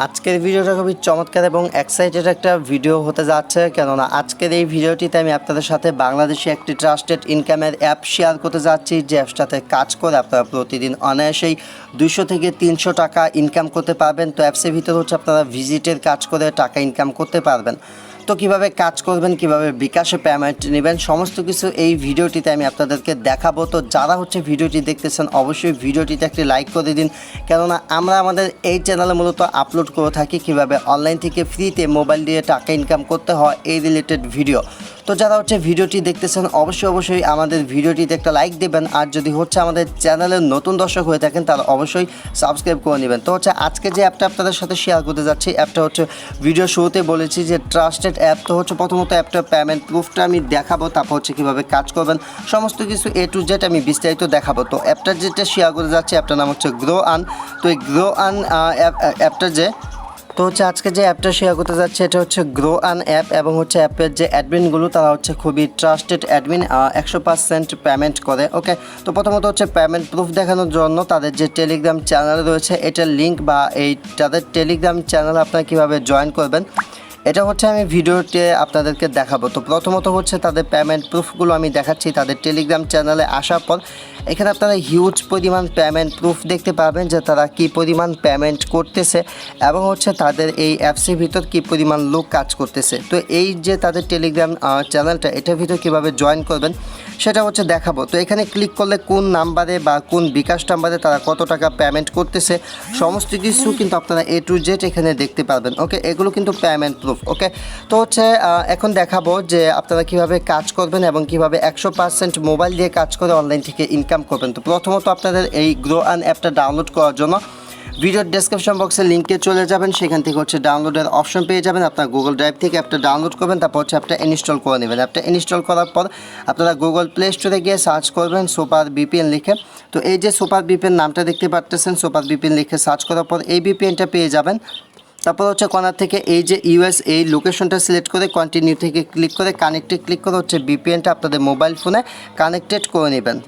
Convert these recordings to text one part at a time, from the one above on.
আজকের ভিডিওটা খুবই চমৎকার এবং এক্সাইটেড একটা ভিডিও হতে যাচ্ছে, কেননা আজকের এই ভিডিওটিতে আমি আপনাদের সাথে বাংলাদেশি একটি ট্রাস্টেড ইনকামের অ্যাপ শেয়ার করতে যাচ্ছি, যে অ্যাপসটাতে কাজ করে আপনারা প্রতিদিন অনায়াসেই 200 থেকে 300 টাকা ইনকাম করতে পারবেন। তো অ্যাপসের ভিতরে হচ্ছে আপনারা ভিজিটের কাজ করে টাকা ইনকাম করতে পারবেন। তো কিভাবে কাজ করবেন, কিভাবে বিকাশে পেমেন্ট নেবেন, সমস্ত কিছু এই ভিডিওটিতে আমি আপনাদেরকে দেখাবো। তো যারা হচ্ছে ভিডিওটি দেখতেছেন অবশ্যই ভিডিওটিতে একটি লাইক করে দিন, কেননা আমরা আমাদের এই চ্যানেলে মূলত আপলোড করে থাকি কিভাবে অনলাইন থেকে ফ্রিতে মোবাইল দিয়ে টাকা ইনকাম করতে হয় এই রিলেটেড ভিডিও। তো যারা হচ্ছে ভিডিওটি দেখতেছেন অবশ্যই আমাদের ভিডিওটিতে একটা লাইক দেবেন, আর যদি হচ্ছে আমাদের চ্যানেলের নতুন দর্শক হয়ে থাকেন তাহলে অবশ্যই সাবস্ক্রাইব করে নেবেন। তো হচ্ছে আজকে যে অ্যাপটা আপনাদের সাথে শেয়ার করতে যাচ্ছি, অ্যাপটা হচ্ছে ভিডিও শুরুতে বলেছি যে ট্রাস্টেড অ্যাপ। তো হচ্ছে প্রথমত অ্যাপটার পেমেন্ট প্রুফটা আমি দেখাবো, তারপর হচ্ছে কীভাবে কাজ করবেন সমস্ত কিছু A to Z আমি বিস্তারিত দেখাবো। তো অ্যাপটা যেটা শেয়ার করতে যাচ্ছি অ্যাপটার নাম হচ্ছে গ্রো আন। তো এই গ্রো আন অ্যাপটা তো হচ্ছে আজকে যে অ্যাপটা শেয়ার করতে যাচ্ছে এটা হচ্ছে গ্রো আন অ্যাপ, এবং হচ্ছে অ্যাপের যে অ্যাডমিনগুলো তারা হচ্ছে খুবই ট্রাস্টেড অ্যাডমিন, 100% পেমেন্ট করে। ওকে, তো প্রথমত হচ্ছে পেমেন্ট প্রুফ দেখানোর জন্য তাদের যে টেলিগ্রাম চ্যানেল রয়েছে এটার লিঙ্ক বা তাদের টেলিগ্রাম চ্যানেল আপনারা কীভাবে জয়েন করবেন এটা হচ্ছে আমি ভিডিওতে আপনাদেরকে দেখাবো। তো প্রথমত হচ্ছে তাদের পেমেন্ট প্রুফগুলো আমি দেখাচ্ছি। তাদের টেলিগ্রাম চ্যানেলে আসার পর এখানে আপনারা হিউজ পরিমাণ পেমেন্ট প্রুফ দেখতে পাবেন, যে তারা কী পরিমাণ পেমেন্ট করতেছে এবং হচ্ছে তাদের এই অ্যাপসের ভিতর কী পরিমাণ লোক কাজ করতেছে। তো এই যে তাদের টেলিগ্রাম চ্যানেলটা এটার ভিতর কীভাবে জয়েন করবেন সেটা হচ্ছে দেখাবো। তো এখানে ক্লিক করলে কোন নাম্বারে বা কোন বিকাশ নাম্বারে তারা কত টাকা পেমেন্ট করতেছে সমস্ত কিছু কিন্তু আপনারা A to Z এখানে দেখতে পারবেন। ওকে, এগুলো কিন্তু পেমেন্ট প্রুফ। ওকে, তো হচ্ছে এখন দেখাবো যে আপনারা কিভাবে কাজ করবেন এবং কিভাবে 100% মোবাইল দিয়ে কাজ করে অনলাইন থেকে ইনকাম করবেন। তো প্রথমত আপনাদের এই গ্রো আন অ্যাপটা ডাউনলোড করার জন্য ভিডিওর ডেসক্রিপশন বক্সে লিঙ্কে চলে যাবেন, সেখান থেকে হচ্ছে ডাউনলোডের অপশন পেয়ে যাবেন। আপনার গুগল ড্রাইভ থেকে অ্যাপটা ডাউনলোড করবেন, তারপর হচ্ছে অ্যাপটা ইনস্টল করে নেবেন। অ্যাপটা ইনস্টল করার পর আপনারা গুগল প্লে স্টোরে গিয়ে সার্চ করবেন সুপার VPN লিখে। তো এই যে সুপার VPN নামটা দেখতে পাচ্ছেন, সুপার VPN লিখে সার্চ করার পর এই VPNটা পেয়ে যাবেন। তারপর হচ্ছে কর্নার থেকে এই যে US এই লোকেশনটা সিলেক্ট করে কন্টিনিউ থেকে ক্লিক করে কানেক্টে ক্লিক করে হচ্ছে VPNটা আপনাদের মোবাইল ফোনে কানেক্টেড করে নেবেন।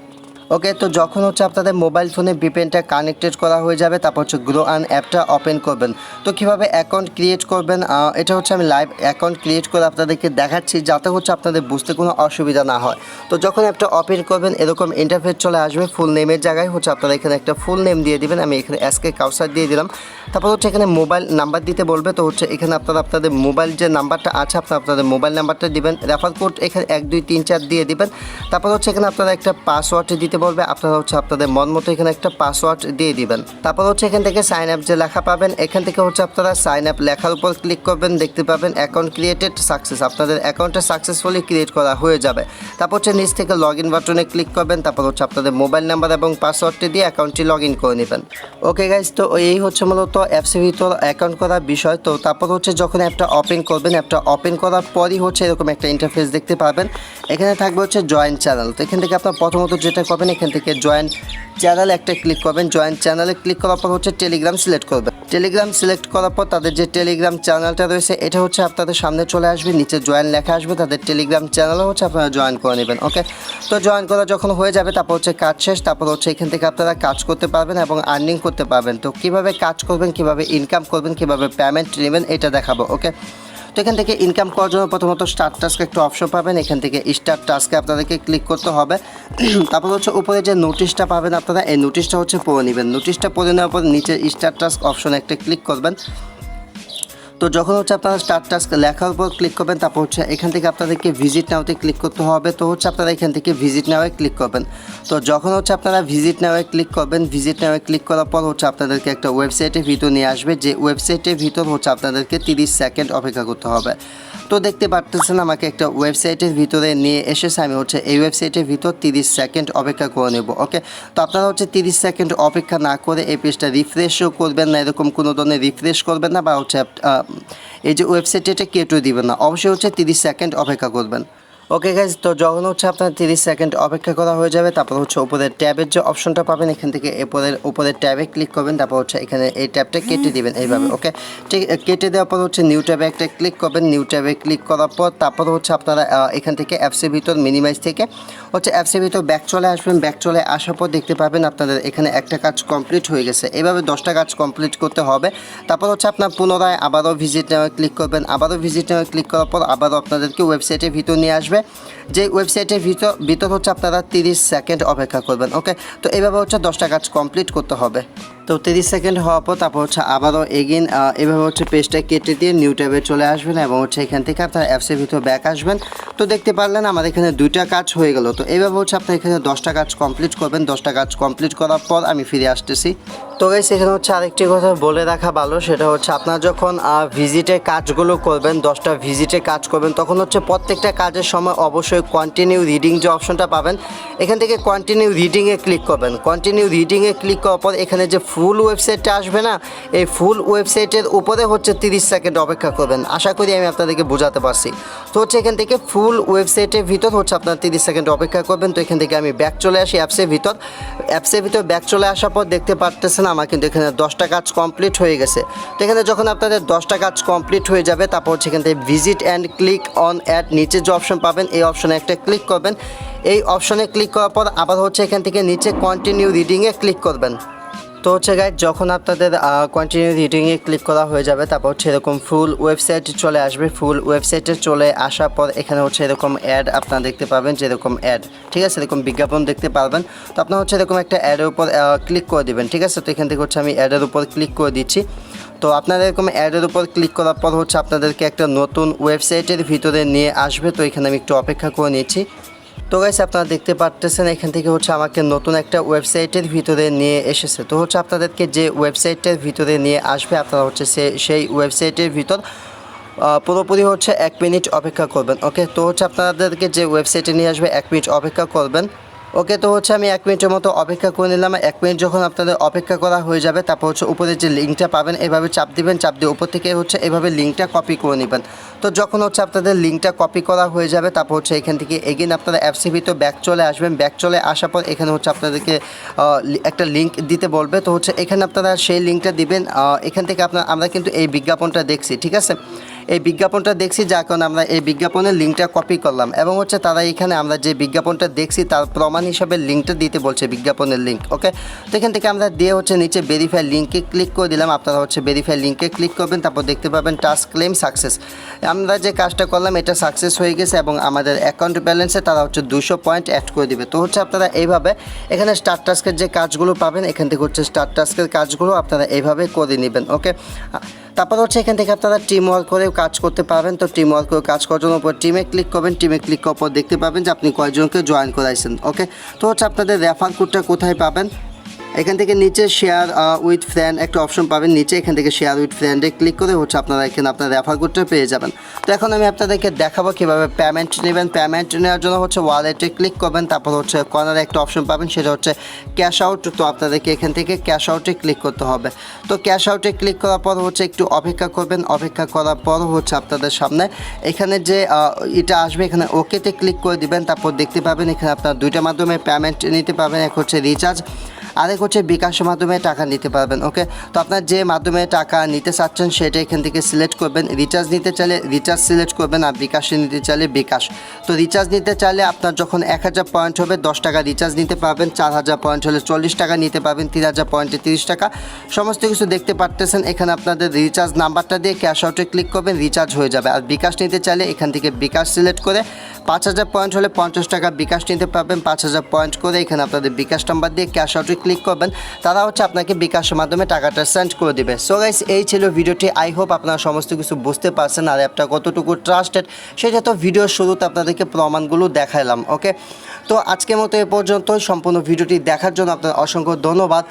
ওকে, তো যখন হচ্ছে আপনাদের মোবাইল ফোনে VPNটা কানেক্টেড করা হয়ে যাবে তারপর হচ্ছে গ্রো আন অ্যাপটা ওপেন করবেন। তো কীভাবে অ্যাকাউন্ট ক্রিয়েট করবেন এটা হচ্ছে আমি লাইভ অ্যাকাউন্ট ক্রিয়েট করে আপনাদেরকে দেখাচ্ছি, যাতে হচ্ছে আপনাদের বুঝতে কোনো অসুবিধা না হয়। তো যখন অ্যাপটা ওপেন করবেন এরকম ইন্টারফেস চলে আসবে। ফুল নেমের জায়গায় হচ্ছে আপনারা এখানে একটা ফুল নেম দিয়ে দিবেন। আমি এখানে SK কাউসার দিয়ে দিলাম। তারপর হচ্ছে এখানে মোবাইল নাম্বার দিতে বলবে। তো হচ্ছে এখানে আপনারা আপনাদের মোবাইল যে নাম্বারটা আছে আপনাদের মোবাইল নাম্বারটা দিবেন। রেফার কোড এখানে 1 2 3 4 দিয়ে দিবেন। তারপর হচ্ছে এখানে আপনারা একটা পাসওয়ার্ড দিতে বলবে, আপনারা হচ্ছে আপনাদের মন মতো এখানে একটা পাসওয়ার্ড দিয়ে দিবেন। তারপর হচ্ছে এখান থেকে সাইন আপ যে লেখা পাবেন এখান থেকে হচ্ছে আপনারা সাইন আপ লেখার উপর ক্লিক করবেন, দেখতে পাবেন অ্যাকাউন্ট ক্রিয়েটেড সাকসেস, আপনাদের অ্যাকাউন্টটা সাকসেসফুলি ক্রিয়েট করা হয়ে যাবে। তারপর হচ্ছে নিচ থেকে লগ ইন বাটনে ক্লিক করবেন, তারপর হচ্ছে আপনাদের মোবাইল নাম্বার এবং পাসওয়ার্ডটি দিয়ে অ্যাকাউন্টটি লগ ইন করে নেবেন। ওকে গাইজ, তো এই হচ্ছে মূলত অ্যাপসের ভিতর অ্যাকাউন্ট করার বিষয়। তো তারপর হচ্ছে যখন অ্যাপটা ওপেন করবেন, অ্যাপটা ওপেন করার পরই হচ্ছে এরকম একটা ইন্টারফেস দেখতে পাবেন। এখানে থাকবে হচ্ছে জয়েন চ্যানেল। তো এখান থেকে আপনার প্রথমত যেটা করবেন এখান থেকে জয়েন চ্যানেল একটা ক্লিক করবেন। জয়েন চ্যানেলে ক্লিক করার পর হচ্ছে টেলিগ্রাম সিলেক্ট করবেন। টেলিগ্রাম সিলেক্ট করার পর তাদের যে টেলিগ্রাম চ্যানেলটা রয়েছে এটা হচ্ছে আপনাদের সামনে চলে আসবে, নিচে জয়েন লেখা আসবে, তাদের টেলিগ্রাম চ্যানেলও হচ্ছে আপনারা জয়েন করে নেবেন। ওকে, তো জয়েন করা যখন হয়ে যাবে তারপর হচ্ছে কাজ শেষ। তারপর হচ্ছে এখান থেকে আপনারা কাজ করতে পারবেন এবং আর্নিং করতে পারবেন। তো কীভাবে কাজ করবেন, কীভাবে ইনকাম করবেন, কীভাবে পেমেন্ট নেবেন এটা দেখাবো। ওকে, তো এখান থেকে ইনকাম করার জন্য প্রথমত স্টার্ট টাস্ক একটা অপশন পাবেন, এখান থেকে স্টার্ট টাস্কে আপনাদেরকে ক্লিক করতে হবে। তারপর হচ্ছে উপরে যে নোটিশটা পাবেন আপনারা এই নোটিশটা হচ্ছে পড়ে নেবেন। নোটিশটা পড়ে নেওয়ার পর নিচে স্টার্ট টাস্ক অপশনে একটা ক্লিক করবেন। তো যখন হচ্ছে আপনারা স্টার্ট টাস্ক লেখার উপর ক্লিক করবেন তারপর হচ্ছে এখান থেকে আপনাদেরকে ভিজিট নাওতে ক্লিক করতে হবে। তো হচ্ছে আপনারা এখান থেকে ভিজিট নাওয়ে ক্লিক করবেন। তো যখন হচ্ছে আপনারা ভিজিট নাওয়ে ক্লিক করবেন, ভিজিট নাওয়ে ক্লিক করার পর হচ্ছে আপনাদেরকে একটা ওয়েবসাইটের ভিতর নিয়ে আসবে, যে ওয়েবসাইটের ভিতর হচ্ছে আপনাদেরকে 30 সেকেন্ড অপেক্ষা করতে হবে। তো দেখতে পাচ্ছেন আমাকে একটা ওয়েবসাইটের ভিতরে নিয়ে এসেছে, আমি হচ্ছে এই ওয়েবসাইটের ভিতর 30 সেকেন্ড অপেক্ষা করে নেব। ওকে, তো আপনারা হচ্ছে 30 সেকেন্ড অপেক্ষা না করে এই পেজটা রিফ্রেশও করবেন না, এরকম কোনো ধরনের রিফ্রেশ করবেন না, বা হচ্ছে এই যে ওয়েবসাইটে এটা কেটে দিবেন না, অবশ্যই হচ্ছে 30 সেকেন্ড অপেক্ষা করবেন। ওকে গাইজ, তো যখন হচ্ছে আপনার 30 সেকেন্ড অপেক্ষা করা হয়ে যাবে, তারপর হচ্ছে উপরের ট্যাবের যে অপশনটা পাবেন এখান থেকে উপরের ট্যাবে ক্লিক করবেন, তারপর হচ্ছে এখানে এই ট্যাবটা কেটে দিবেন এইভাবে। ওকে, ঠিক কেটে দেওয়ার পর হচ্ছে নিউ ট্যাবে একটা ক্লিক করবেন। নিউ ট্যাবে ক্লিক করার পর তারপর হচ্ছে আপনারা এখান থেকে অ্যাপসের ভিতর মিনিমাইজ থেকে হচ্ছে অ্যাপসের ভিতর ব্যাক চলে আসবেন। ব্যাক চলে আসার পর দেখতে পাবেন আপনাদের এখানে একটা কাজ কমপ্লিট হয়ে গেছে। এভাবে 10টা কাজ কমপ্লিট করতে হবে। তারপর হচ্ছে আপনার পুনরায় আবারও ভিজিট নেওয়া ক্লিক করবেন। আবারও ভিজিট নেওয়া ক্লিক করার পর আবারও আপনাদেরকে ওয়েবসাইটের ভিতর নিয়ে আসবে। যে ওয়েবসাইটের ভিতর হচ্ছে আপনারা 30 সেকেন্ড অপেক্ষা করবেন। ওকে, তো এইভাবে হচ্ছে 10টা কাজ কমপ্লিট করতে হবে। তো 30 সেকেন্ড হওয়ার পর তারপর হচ্ছে আবারও এগেইন এভাবে হচ্ছে পেজটা কেটে দিয়ে নিউ ট্যাবে চলে আসবেন এবং হচ্ছে এখান থেকে আপনার অ্যাপসের ভিতর ব্যাক আসবেন। তো দেখতে পারলেন আমার এখানে 2টা কাজ হয়ে গেল। তো এইভাবে হচ্ছে আপনার এখানে 10টা কাজ কমপ্লিট করবেন। 10টা কাজ কমপ্লিট করার পর আমি ফিরে আসতেছি। তো গাইস, এখানে হচ্ছে আরেকটি কথা বলে রাখা ভালো, সেটা হচ্ছে আপনার যখন ভিজিটে কাজগুলো করবেন, 10টা ভিজিটে কাজ করবেন, তখন হচ্ছে প্রত্যেকটা কাজের সময় অবশ্যই কন্টিনিউ রিডিং যে অপশনটা পাবেন এখান থেকে কন্টিনিউ রিডিংয়ে ক্লিক করবেন। কন্টিনিউ রিডিংয়ে ক্লিক করার পর এখানে যে ফুল ওয়েবসাইটটা আসবে না, এই ফুল ওয়েবসাইটের উপরে হচ্ছে 30 সেকেন্ড অপেক্ষা করবেন। আশা করি আমি আপনাদেরকে বোঝাতে পারছি। তো হচ্ছে এখান থেকে ফুল ওয়েবসাইটের ভিতর হচ্ছে আপনার 30 সেকেন্ড অপেক্ষা করবেন। তো এখান থেকে আমি ব্যাক চলে আসি অ্যাপসের ভিতর ব্যাক চলে আসার পর দেখতে পারতেছেন আমার কিন্তু এখানে 10টা কাজ কমপ্লিট হয়ে গেছে। তো এখানে যখন আপনাদের 10টা কাজ কমপ্লিট হয়ে যাবে, তারপর হচ্ছে এখান থেকে visit and click on add নিচে যে অপশন পাবেন এই অপশনে একটা ক্লিক করবেন। এই অপশনে ক্লিক করার পর আবার হচ্ছে এখান থেকে নিচে কন্টিনিউ রিডিংয়ে ক্লিক করবেন। তো হচ্ছে গাইড, যখন আপনাদের কন্টিনিউ রিডিংয়ে ক্লিক করা হয়ে যাবে, তারপর হচ্ছে এরকম ফুল ওয়েবসাইট চলে আসবে। ফুল ওয়েবসাইটে চলে আসার পর এখানে হচ্ছে এরকম অ্যাড আপনারা দেখতে পাবেন, যেরকম অ্যাড, ঠিক আছে, এরকম বিজ্ঞাপন দেখতে পারবেন। তো আপনার হচ্ছে এরকম একটা অ্যাডের উপর ক্লিক করে দেবেন, ঠিক আছে। তো এখান থেকে হচ্ছে আমি অ্যাডের উপর ক্লিক করে দিচ্ছি। তো আপনারা এরকম অ্যাডের উপর ক্লিক করার পর হচ্ছে আপনাদেরকে একটা নতুন ওয়েবসাইটের ভিতরে নিয়ে আসবে। তো এখানে আমি একটু অপেক্ষা করে নিচ্ছি। তো গাইস, আপনারা দেখতে পারতেছেন এখান থেকে হচ্ছে আমাকে নতুন একটা ওয়েবসাইটের ভিতরে নিয়ে এসেছে। তো হচ্ছে আপনাদেরকে যে ওয়েবসাইটের ভিতরে নিয়ে আসবে আপনারা হচ্ছে সেই ওয়েবসাইটের ভিতর পুরোপুরি হচ্ছে 1 মিনিট অপেক্ষা করবেন। ওকে, তো হচ্ছে আপনাদেরকে যে ওয়েবসাইটে নিয়ে আসবে 1 মিনিট অপেক্ষা করবেন। ওকে, তো হচ্ছে আমি 1 মিনিটের মতো অপেক্ষা করে নিলাম। 1 মিনিট যখন আপনাদের অপেক্ষা করা হয়ে যাবে, তারপর হচ্ছে উপরে যে লিঙ্কটা পাবেন এভাবে চাপ দিবেন। চাপ দিয়ে উপর থেকে হচ্ছে এভাবে লিঙ্কটা কপি করে নেবেন। তো যখন হচ্ছে আপনাদের লিঙ্কটা কপি করা হয়ে যাবে, তারপর হচ্ছে এখান থেকে এগেইন আপনারা অ্যাপসের ভিতর ব্যাক চলে আসবেন। ব্যাক চলে আসার পর এখানে হচ্ছে আপনাদেরকে একটা লিঙ্ক দিতে বলবে। তো হচ্ছে এখানে আপনারা সেই লিঙ্কটা দিবেন। এখান থেকে আমরা কিন্তু এই বিজ্ঞাপনটা দেখছি, ঠিক আছে, এই বিজ্ঞাপনটা দেখছি, যার কারণে আমরা এই বিজ্ঞাপনের লিঙ্কটা কপি করলাম এবং হচ্ছে তারা এখানে আমরা যে বিজ্ঞাপনটা দেখছি তার প্রমাণ হিসাবে লিঙ্কটা দিতে বলছে, বিজ্ঞাপনের লিঙ্ক। ওকে, তো এখান থেকে আমরা দিয়ে হচ্ছে নিচে ভেরিফাই লিঙ্কে ক্লিক করে দিলাম। আপনারা হচ্ছে ভেরিফাই লিঙ্কে ক্লিক করবেন, তারপর দেখতে পাবেন টাস্ক ক্লেম সাকসেস। আমরা যে কাজটা করলাম এটা সাকসেস হয়ে গেছে এবং আমাদের অ্যাকাউন্ট ব্যালেন্সে তারা হচ্ছে 200 পয়েন্ট অ্যাড করে দিবে। তো হচ্ছে আপনারা এইভাবে এখানে স্টার্ট টাস্কের যে কাজগুলো পাবেন এখান থেকে হচ্ছে স্টার্ট টাস্কের কাজগুলো আপনারা এইভাবে করে নেবেন। ওকে, তারপর হচ্ছে এখান থেকে আপনারা টিম ওয়ার্ক করেও কাজ করতে পারবেন। তো টিম ওয়ার্ক করে কাজ করার জন্য উপর টিমে ক্লিক করবেন। টিমে ক্লিক করার পর দেখতে পাবেন যে আপনি কয়জনকে জয়েন করাইছেন। ওকে, তো হচ্ছে আপনাদের রেফার কোডটা কোথায় পাবেন, এখান থেকে নিচে শেয়ার উইথ ফ্রেন্ড একটা অপশন পাবেন নিচে, এখান থেকে শেয়ার উইথ ফ্রেন্ডে ক্লিক করে হচ্ছে আপনারা এখানে আপনার রেফার কোডটা পেয়ে যাবেন। তো এখন আমি আপনাদেরকে দেখাবো কীভাবে পেমেন্ট নেবেন। পেমেন্ট নেওয়ার জন্য হচ্ছে ওয়ালেটে ক্লিক করবেন, তারপর হচ্ছে কর্নারে একটা অপশন পাবেন, সেটা হচ্ছে ক্যাশ আউট। তো আপনাদেরকে এখান থেকে ক্যাশ আউটে ক্লিক করতে হবে। তো ক্যাশ আউটে ক্লিক করার পর হচ্ছে একটু অপেক্ষা করবেন। অপেক্ষা করার পর হচ্ছে আপনাদের সামনে এখানে যে এটা আসবে, এখানে ওকেতে ক্লিক করে দিবেন। তারপর দেখতে পাবেন এখানে আপনার 2টা মাধ্যমে পেমেন্ট নিতে পারবেন, এক হচ্ছে রিচার্জ, আরেক হচ্ছে বিকাশের মাধ্যমে টাকা নিতে পারবেন। ওকে, তো আপনার যে মাধ্যমে টাকা নিতে চাচ্ছেন সেটা এখান থেকে সিলেক্ট করবেন। রিচার্জ নিতে চাইলে রিচার্জ সিলেক্ট করবেন, আর বিকাশে নিতে চাইলে বিকাশ। তো রিচার্জ নিতে চাইলে আপনার যখন 1000 পয়েন্ট হবে 10 টাকা রিচার্জ নিতে পারবেন, 4000 পয়েন্ট হলে 40 টাকা নিতে পারবেন, 3000 পয়েন্টে 30 টাকা। সমস্ত কিছু দেখতে পারতেছেন। এখানে আপনাদের রিচার্জ নাম্বারটা দিয়ে ক্যাশ আউটে ক্লিক করবেন, রিচার্জ হয়ে যাবে। আর বিকাশ নিতে চাইলে এখান থেকে বিকাশ সিলেক্ট করে 5000 পয়েন্ট হলে 50 টাকা বিকাশ নিতে পারবেন। 5000 পয়েন্ট করে এখানে আপনাদের বিকাশ নাম্বার দিয়ে ক্যাশ আউটে ক্লিক করবেন, তারা হচ্ছে আপনাকে বিকাশের মাধ্যমে টাকাটা সেন্ড করে দিবে। সো গাইস, এই ছিল ভিডিওটি। আই হোপ আপনারা সমস্ত কিছু বুঝতে পারছেন আর অ্যাপটা কতটুকু ট্রাস্টেড সেটা তো ভিডিওর শুরুতে আপনাদেরকে প্রমাণগুলো দেখাইলাম। ওকে, তো আজকের মতো এ পর্যন্ত। সম্পূর্ণ ভিডিওটি দেখার জন্য আপনার অসংখ্য ধন্যবাদ।